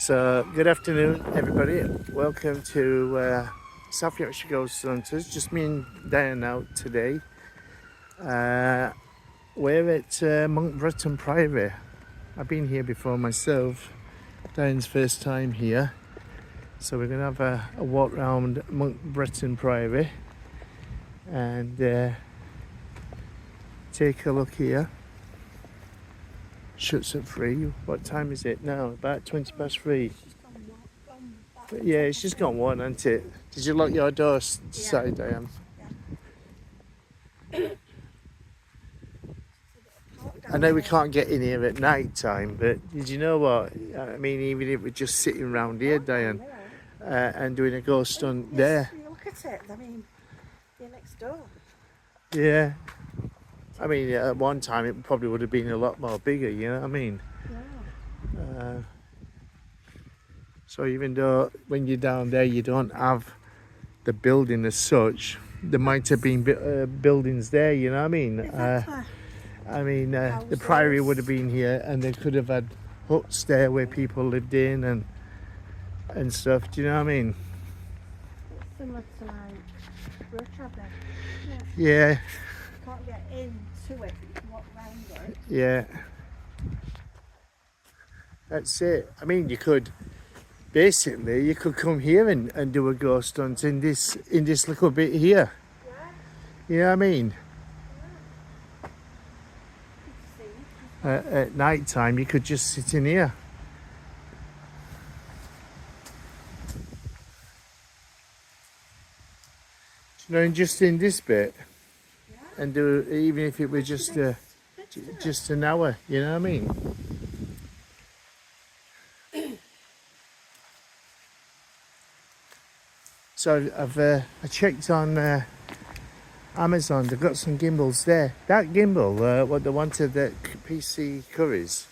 So, good afternoon, everybody. Welcome to South Yorkshire Ghost Hunters. Just me and Dearne out today. We're at Monk Bretton Priory. I've been here before myself. Dearne's first time here. So we're going to have a walk around Monk Bretton Priory and take a look here. Shuts at 3. What time is it now? About 20 past 3. Yeah, it's just gone 1, hasn't it? Did you lock your door side, Diane? Yeah. I know we can't get in here at night time, but did you know what? I mean, even if we're just sitting around here, Diane, and doing a ghost hunt there. Look at it, I mean, you're next door. Yeah. I mean, at one time it probably would have been a lot more bigger, you know what I mean? Yeah. So even though when you're down there you don't have the building as such, there might have been buildings there, you know what I mean? Exactly. The priory would have been here and they could have had huts there where people lived in and stuff, do you know what I mean? Similar to like Rochester. Yeah. You can't get into it, but you can walk around it. Yeah. That's it. I mean, you could come here and do a ghost hunt in this little bit here. Yeah. You know what I mean? Yeah. At night time, you could just sit in here. You know, and just in this bit, and do even if it was just an hour. You know what I mean? So I checked on Amazon. They've got some gimbals there. That gimbal, what they wanted at PC Curry's,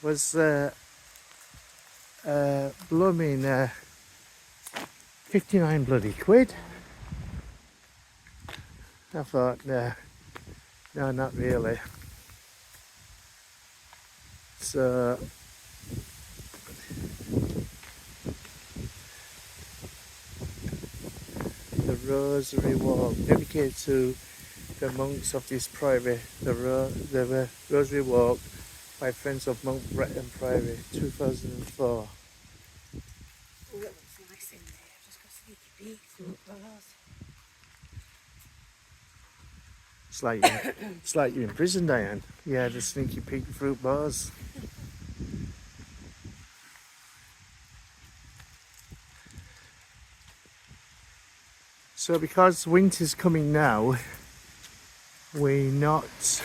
was blooming 59 bloody quid. I thought, no, not really. So the Rosary Walk, dedicated to the monks of this priory. The Rosary Walk by Friends of Monk Bretton Priory, 2004. Oh, it looks nice in there. I've just got sneaky peek. It's like you're in prison, Diane. Yeah, the sneaky peek fruit bars. So because winter's coming now, we're not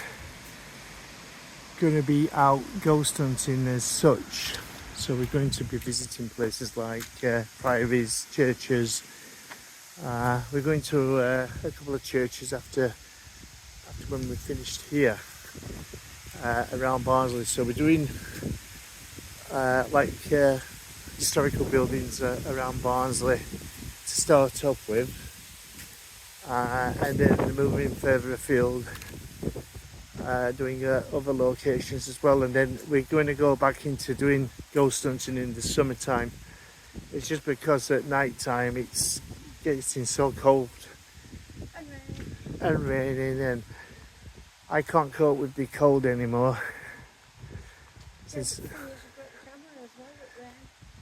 going to be out ghost hunting as such. So we're going to be visiting places like priories, churches. We're going to a couple of churches after when we finished here around Barnsley. So we're doing historical buildings around Barnsley to start up with, and then moving further afield, doing other locations as well, and then we're going to go back into doing ghost hunting in the summertime. It's just because at night time it's getting so cold and raining, and I can't cope with the cold anymore.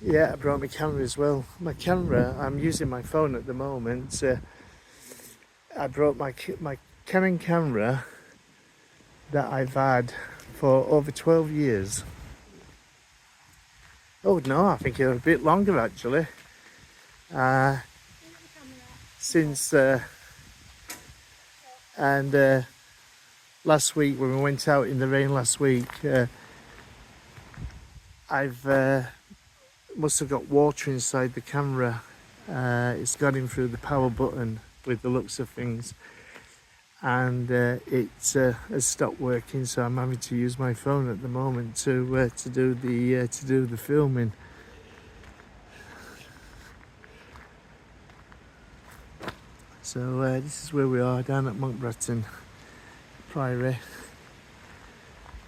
Yeah, I brought my camera as well. My camera, I'm using my phone at the moment. I brought my Canon camera that I've had for over 12 years. Oh no, I think a bit longer actually. Last week when we went out in the rain last week, I've must have got water inside the camera. It's got in through the power button with the looks of things, and it has stopped working. So I'm having to use my phone at the moment to do the filming. So this is where we are down at Monk Bretton Priory,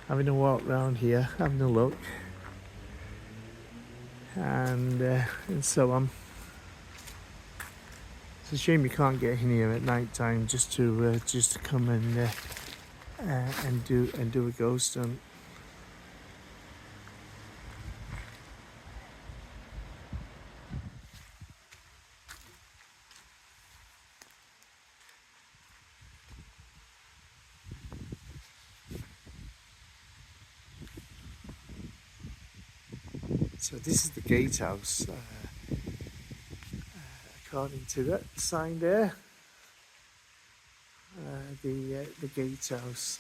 having a walk round here, having a look. and so on. It's a shame you can't get in here at night time just to come and do a ghost hunt. So this is the gatehouse, according to that sign there. The gatehouse.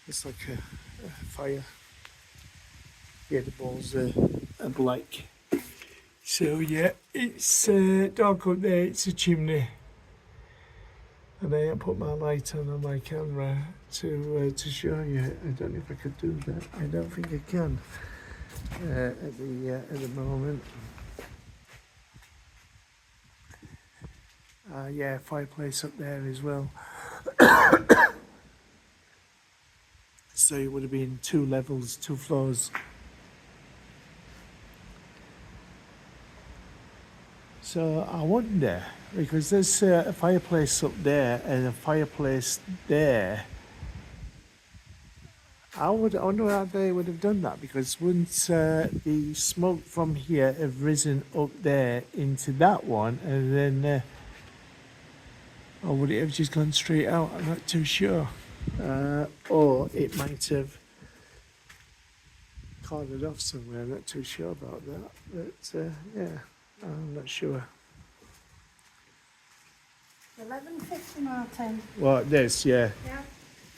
It's like a fire. Yeah, the balls are black. So yeah, it's dark up there. It's a chimney, and I put my light on my camera to show you. I don't know if I could do that. I don't think I can at the moment. Yeah, fireplace up there as well. So it would have been 2 levels, 2 floors. So I wonder, because there's a fireplace up there and a fireplace there. I wonder how they would have done that, because wouldn't the smoke from here have risen up there into that one, and then, or would it have just gone straight out? I'm not too sure. Or it might have corded off somewhere. I'm not too sure about that, but yeah, I'm not sure. 11:50, Martin. What, this? Yeah. Yeah,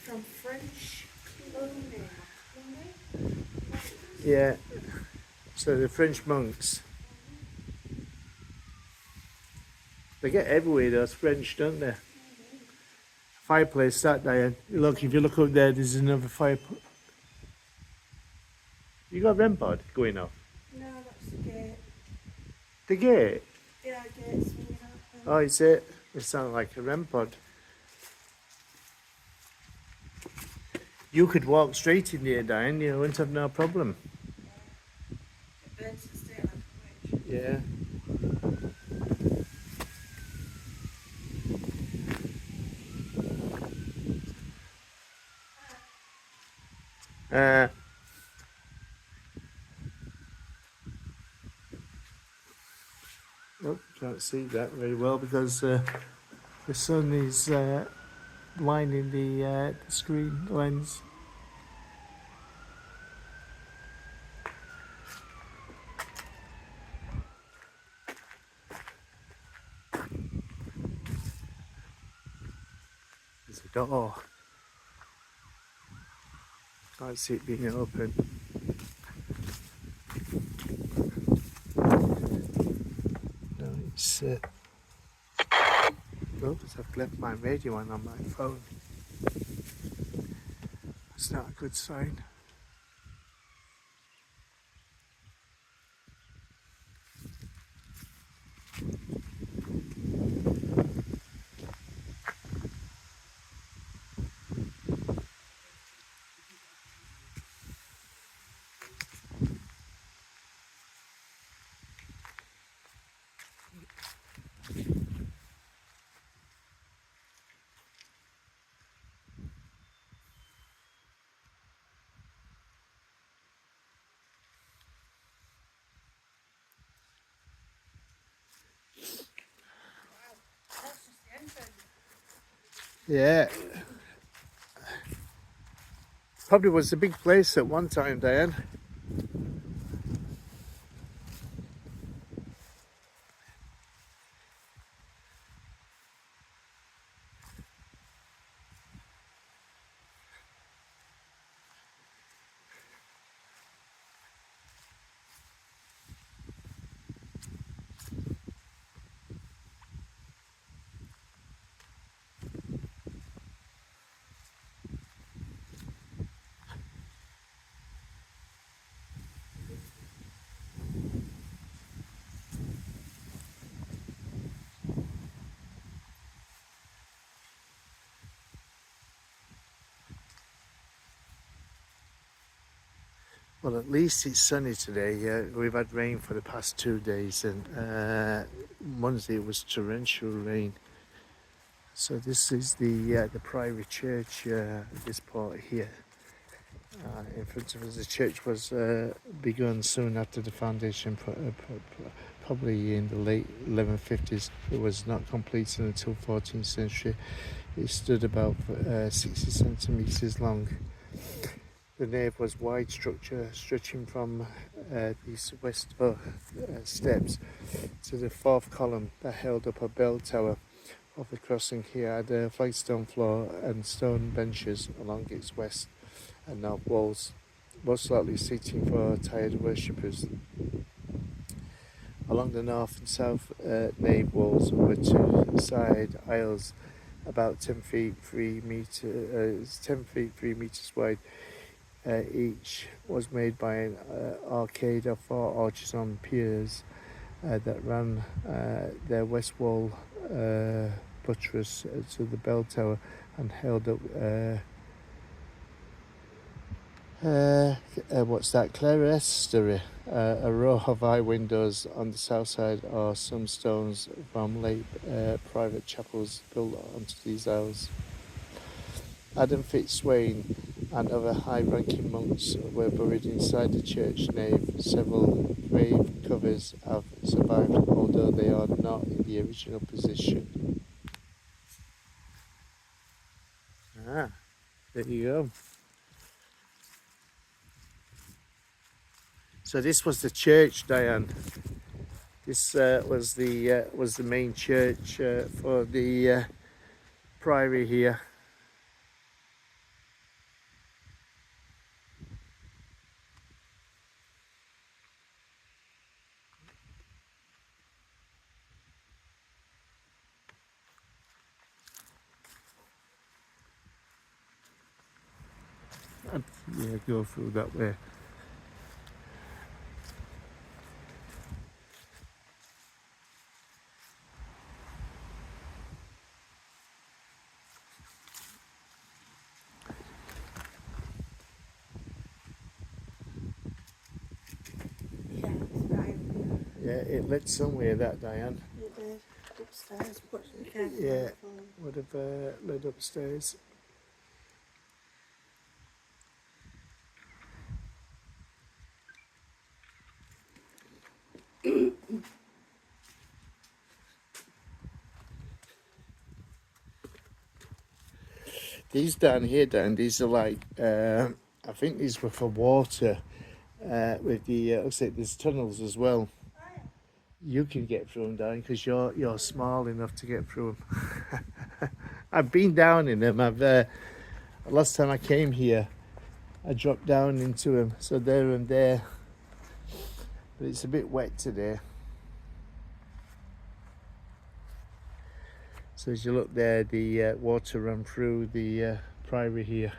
from French Cluniac. Yeah. So the French monks, they get everywhere, those French, don't they? Fireplace, that Diane. Look, if you look up there, there's another fireplace. You got a REM pod going off? No, that's the gate. The gate? Yeah, gate's swinging open. Oh, is it? It sounds like a REM pod. You could walk straight in there, Diane. You wouldn't have no problem. It burns the state like a witch. Yeah. Oh, can't see that very well because the sun is blinding the screen lens. There's a door. Can't see it being open. No, it's oops, I've left my radio on my phone. It's not a good sign. That's just the entrance. Yeah. Probably was a big place at one time, Diane. Well, at least it's sunny today. We've had rain for the past 2 days, and Monday it was torrential rain. So this is the Priory Church, this part here. In front of us, the church was begun soon after the foundation, probably in the late 1150s. It was not completed until 14th century. It stood about 60 centimetres long. The nave was wide structure, stretching from these west steps to the fourth column that held up a bell tower. Of the crossing here had a flagstone floor and stone benches along its west and north walls, most likely seating for tired worshippers. Along the north and south nave walls were two side aisles about 10 feet 3 meters wide. Each was made by an arcade of 4 arches on piers that ran their west wall buttress to the bell tower and held up what's that, clerestory, a row of high windows on the south side, or some stones from late private chapels built onto these aisles. Adam FitzSwaine and other high-ranking monks were buried inside the church nave. Several grave covers have survived, although they are not in the original position. Ah, there you go. So this was the church, Dearne. This was the main church for the priory here. Yeah, go through that way. Yeah, it's right. Yeah, it led somewhere, that, Dearne. It did. Upstairs, but you can't Yeah, would have led upstairs. These down here, these are like, I think these were for water. With the, looks like there's tunnels as well. You can get through them, Dan, because you're small enough to get through them. I've been down in them. Last time I came here, I dropped down into them, so there and there. But it's a bit wet today. So as you look there, the water ran through the priory here.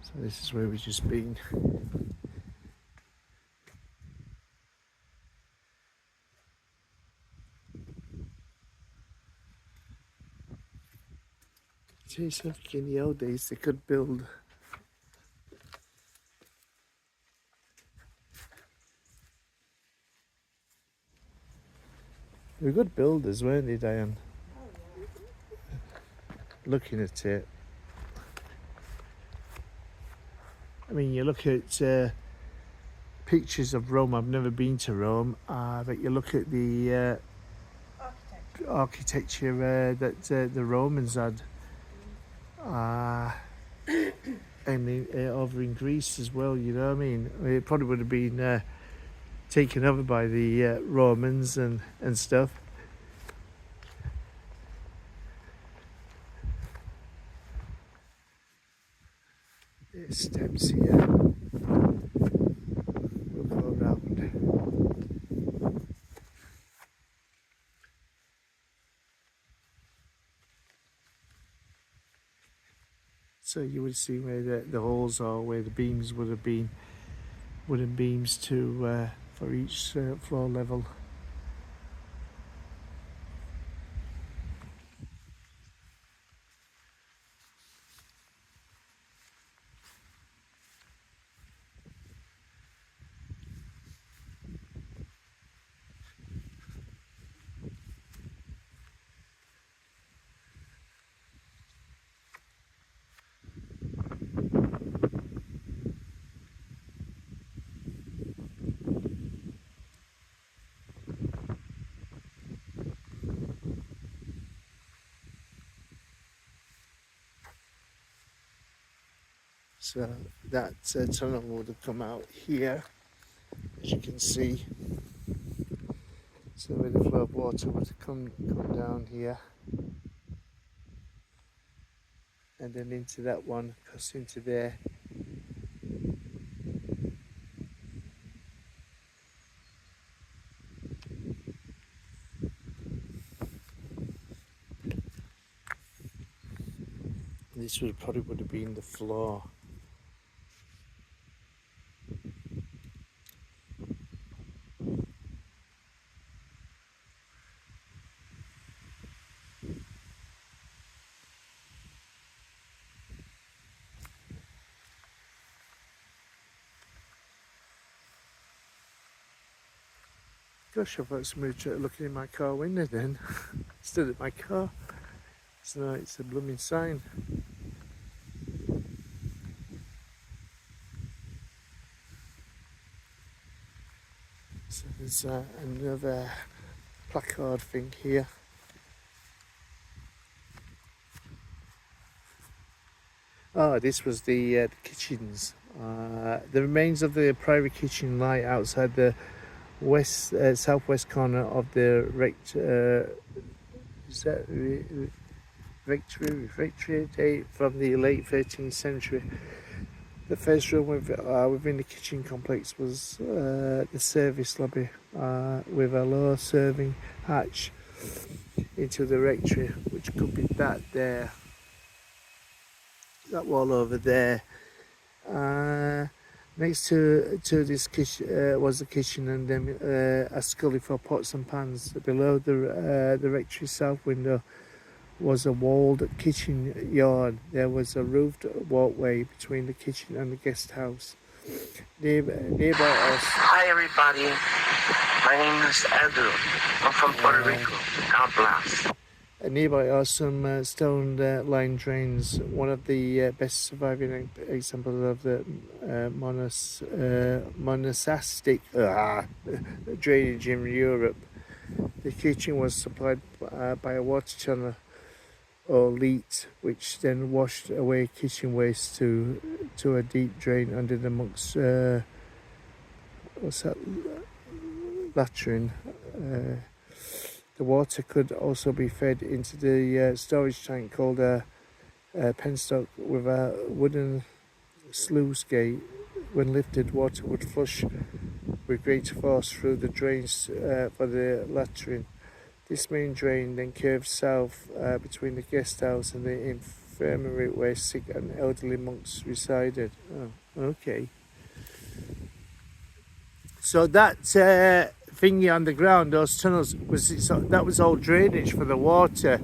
So this is where we've just been. Geez, I think in the old days they could build. They were good builders, weren't they, Dearne? Looking at it. I mean, you look at pictures of Rome. I've never been to Rome, but you look at the architecture that the Romans had. And over in Greece as well, you know what I mean? It probably would have been taken over by the Romans and stuff. There's steps here. We'll go around. So you would see where the holes are, where the beams would have been. wooden beams to for each floor level. So that tunnel would have come out here, as you can see. So where the flow of water would have come down here, and then into that one, across into there. This would have been the floor. Gosh, I've got somebody looking in my car window then. Stood at my car. So it's a blooming sign. So there's another placard thing here. Oh, this was the kitchens. The remains of the private kitchen lie outside the southwest corner of the rectory date from the late 13th century. The first room within the kitchen complex was the service lobby with a low serving hatch into the rectory, which could be that there, that wall over there. Next to this kitchen was the kitchen, and then a scullery for pots and pans. Below the rectory south window was a walled kitchen yard. There was a roofed walkway between the kitchen and the guest house. Nearby us. Hi everybody, my name is Andrew. I'm from Puerto Rico. God bless. Nearby are some stone-lined drains. One of the best surviving examples of the monastic drainage in Europe. The kitchen was supplied by a water channel or leat, which then washed away kitchen waste to a deep drain under the monk's latrine. The water could also be fed into the storage tank called a penstock with a wooden sluice gate. When lifted, water would flush with great force through the drains for the latrine. This main drain then curved south between the guest house and the infirmary where sick and elderly monks resided. Oh, okay. So that thingy on the ground, those tunnels, that was all drainage for the water,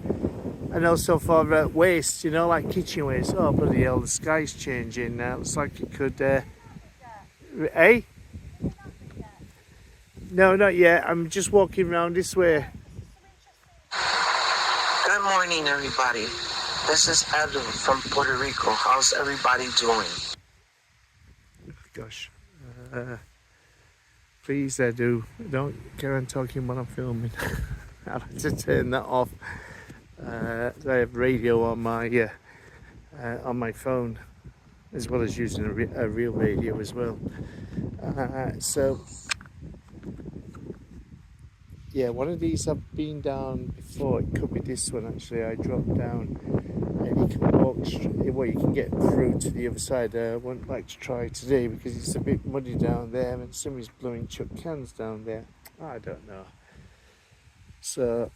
and also for waste, you know, like kitchen waste. Oh bloody hell, the sky's changing now. Looks like it could. Eh? No, not yet. I'm just walking around this way. Good morning everybody. This is Andrew from Puerto Rico. How's everybody doing? Gosh. Please, do. Don't carry on talking while I'm filming. I'll have to turn that off. I have radio on my phone, as well as using a real radio as well. So, yeah, one of these I've been down before. It could be this one actually. I dropped down, and you can walk well, you can get through to the other side. I wouldn't like to try today because it's a bit muddy down there, and somebody's blowing chuck cans down there. I don't know. So,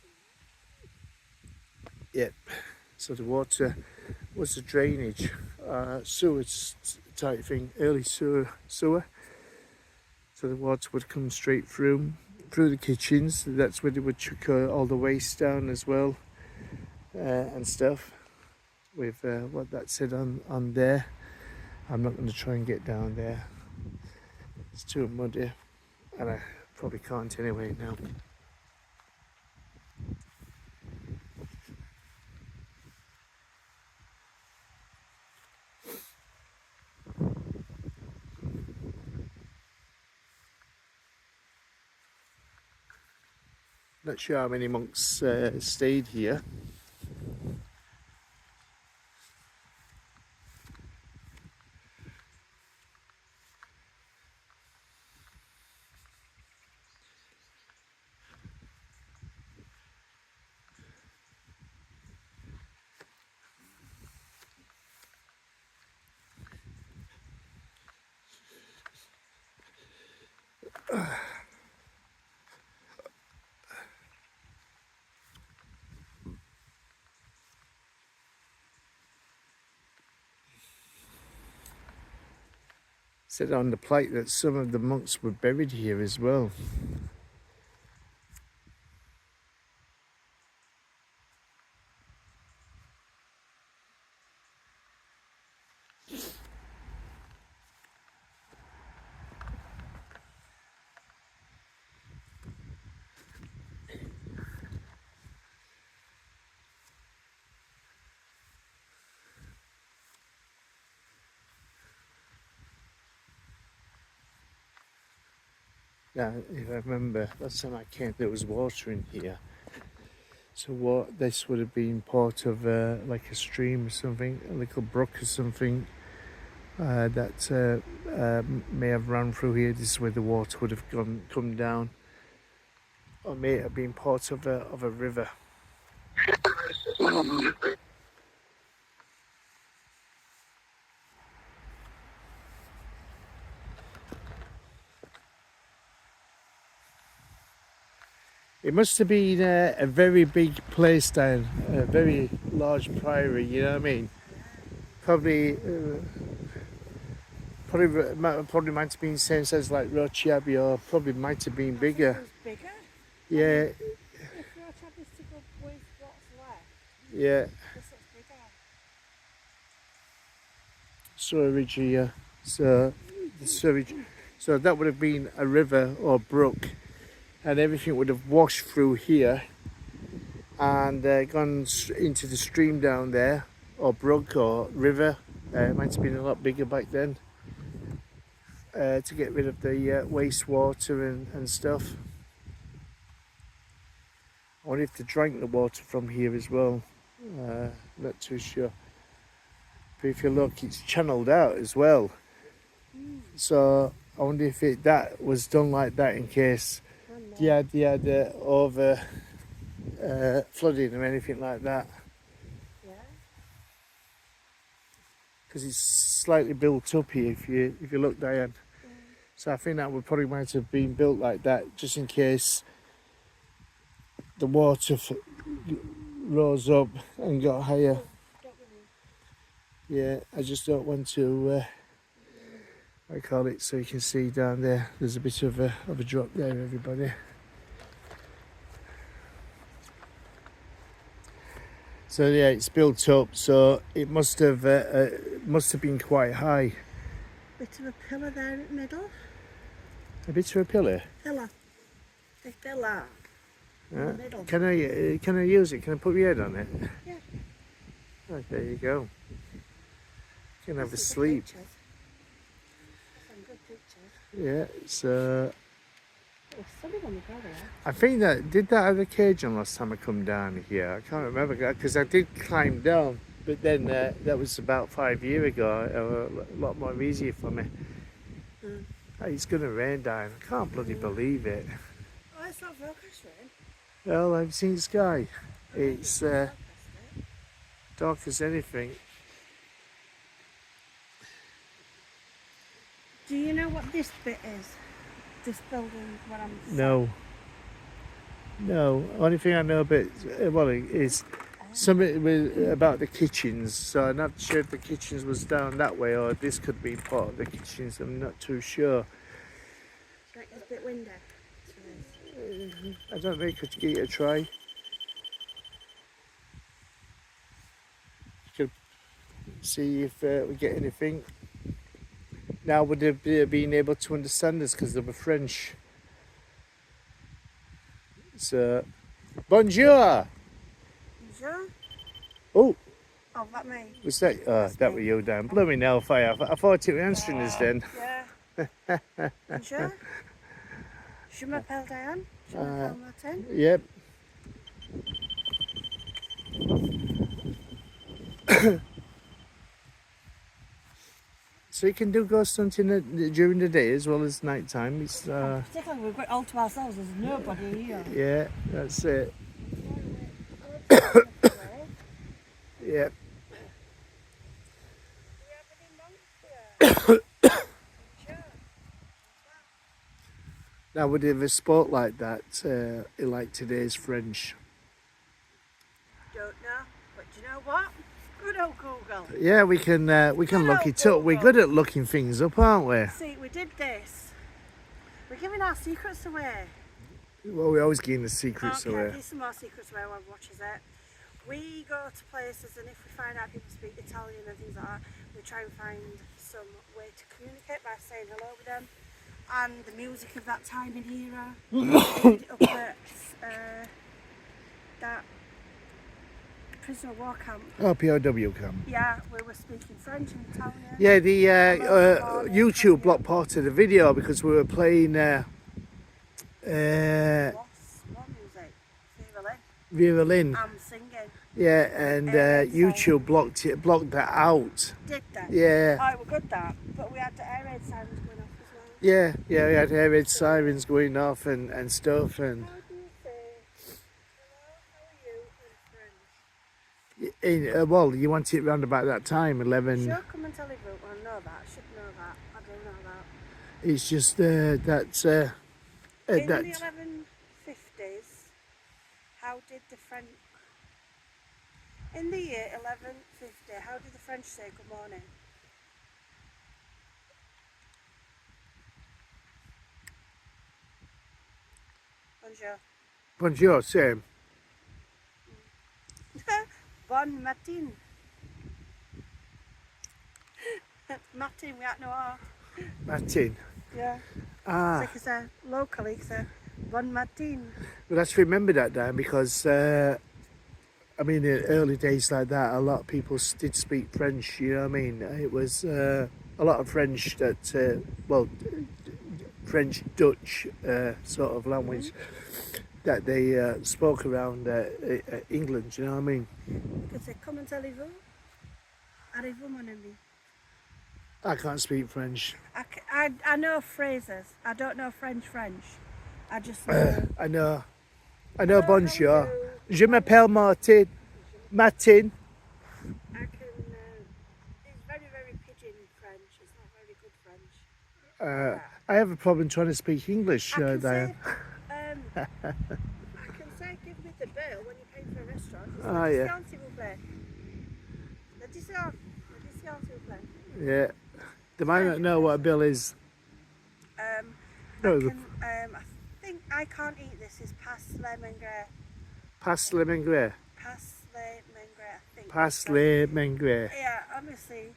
yep. So the water was a drainage, sewer type thing, early sewer. So the water would come straight through the kitchens. That's where they would chuck all the waste down as well, and stuff. With what that said on there. I'm not going to try and get down there. It's too muddy, and I probably can't anyway now. Not sure how many monks stayed here. Said on the plate that some of the monks were buried here as well. Now, if I remember, last time I came, there was water in here. So what? This would have been part of like a stream or something, a little brook or something that may have run through here. This is where the water would have come down, or may have been part of a river. It must have been a very big place down, a very large priory, you know what I mean? Probably might have been same size like Roche Abbey, or probably might have been bigger. It was bigger. Yeah, If your job is to go with what's left, yeah. this looks bigger. Storage here. So the storage. So that would have been a river or brook, and everything would have washed through here and gone into the stream down there, or brook or river. It might have been a lot bigger back then, to get rid of the wastewater and stuff. I wonder if they drank the water from here as well. Not too sure. But if you look, it's channeled out as well. So I wonder if that was done like that in case you had over flooding or anything like that. Yeah. Because it's slightly built up here if you look, Diane. So I think that would probably might have been built like that just in case the water rose up and got higher. Yeah, I just don't want to I call it, so you can see down there there's a bit of a drop there, everybody. So yeah, it's built up, so it must have been quite high. Bit of a pillar there in the middle. A bit of a pillar. Pillar. A pillar. In the middle. Can I use it? Can I put my head on it? Yeah. Oh, there you go. You can have a Some good sleep. pictures. Some good pictures. Yeah, so It was sunny when we got here. I think did that have a cage on last time I come down here? I can't remember because I did climb down, but then that was about 5 years ago. A lot more easier for me. Hey, it's going to rain down. I can't bloody believe it. Oh, it's not forecast rain. Well, I've seen the sky. It's dark as anything. Do you know what this bit is? This building where I'm No. Only thing I know about is something about the kitchens. So I'm not sure if the kitchens was down that way or this could be part of the kitchens. I'm not too sure. Like it's a bit windy. I don't know, could you give it a try? You could see if we get anything. Now would they be being able to understand us because they were French? So, bonjour! Bonjour. Oh, Oh, that me. was that? Oh, that were you down. Blooming hellfire. I thought it was answering us then. Yeah. Bonjour. Je m'appelle Diane. Je m'appelle Martin. Yep. So you can do ghost hunting during the day as well as night time. It's Particularly we've got all to ourselves. There's nobody here. yeah, that's it. Yeah. Now would you have a sport like that, like today's French? Don't know, but do you know what? Good old Google. Yeah, we can look it up. We're good at looking things up, aren't we? See, we did this. We're giving our secrets away. Well, we always give the secrets Okay, away. give some more secrets away when watches it. We go to places and if we find out people speak Italian and things like that, we try and find some way to communicate by saying hello with them. And the music of that time and era. We did it up at that prisoner of war camp. Oh, POW camp. Yeah, we were speaking French and Italian. Yeah, the YouTube blocked part of the video because we were playing What music? Vera Lynn. I'm singing. Yeah, and YouTube blocked that out. Did that? Yeah. Oh, it was good that. But we had the air raid sirens going off as well. Yeah, we had air raid sirens going off and stuff and. How do you say hello, how are you in French? Well, you want it round about that time, 11. Sure, come and tell me, I know that. I should know that. I do know that. It's just that. In the 1150s, how did the French... In the year 1150, how did the French say good morning? Bonjour. Bonjour, same. Bon matin. Martin, we had no R. Martin. Yeah. Ah, So, because locally, it's bon matin. well, let's remember that, Dan, because I mean, in early days like that, a lot of people did speak French. You know what I mean? It was a lot of French that, well, French Dutch sort of language that they spoke around England. You know what I mean? Because they come and tell you, arrivez-vous, mon ami. I can't speak French. I know phrases. I don't know French. I just know. I know Hello, bonjour. how are you? Je m'appelle Martin. Martin. I can. It's very, very pidgin French. It's not very good French. I have a problem trying to speak English, I can Diane. say, I can say, give me the bill when you pay for a restaurant. Ah, yeah. L'addition, s'il vous plaît. L'addition, s'il vous plaît. Yeah. They might not know what a bill is. I No, think I can't eat this. Is passe le mengre. Passe le mengre. Passe le mengre, I think. Passe le mengre. Yeah, honestly.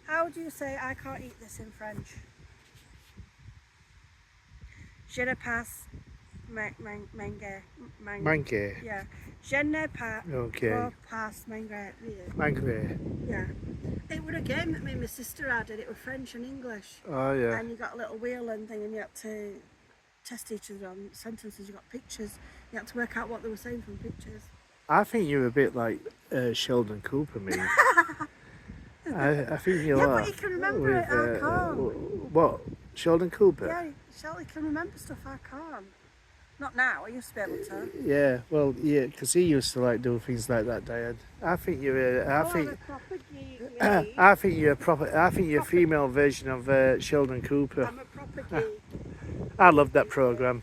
How do you say I can't eat this in French? Je ne passe mengre. Manque. Yeah. Je ne pas Okay. passe mengre. Mengre. Yeah. It was a game that me and my sister had, and it was French and English. Oh, yeah. And you got a little wheel and thing, and you had to test each other on sentences. You got pictures. You had to work out what they were saying from pictures. I think you're a bit like Sheldon Cooper, me. I think you Yeah, are. but he can remember it, I can't. What? Sheldon Cooper? Yeah, Shelly can remember stuff I can't. Not now, I used to be able to. Yeah, well, yeah, because he used to like do things like that, Diane. I think you're. I'm a proper geek, me. I think you're a proper. I think you're a female version of Sheldon Cooper. I'm a proper geek. I loved that program,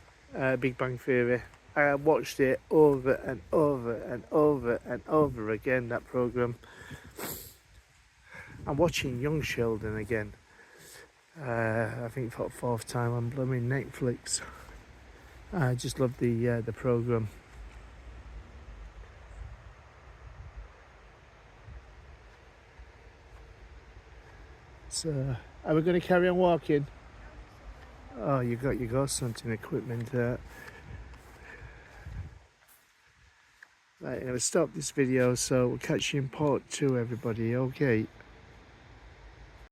Big Bang Theory. I watched it over and over and over and over again. That program. I'm watching Young Sheldon again. I think for the fourth time on blooming Netflix. I just love the programme. So, are we going to carry on walking? Oh, you got your ghost hunting equipment there. Right, I'm going to stop this video, so we'll catch you in part 2, everybody. Okay.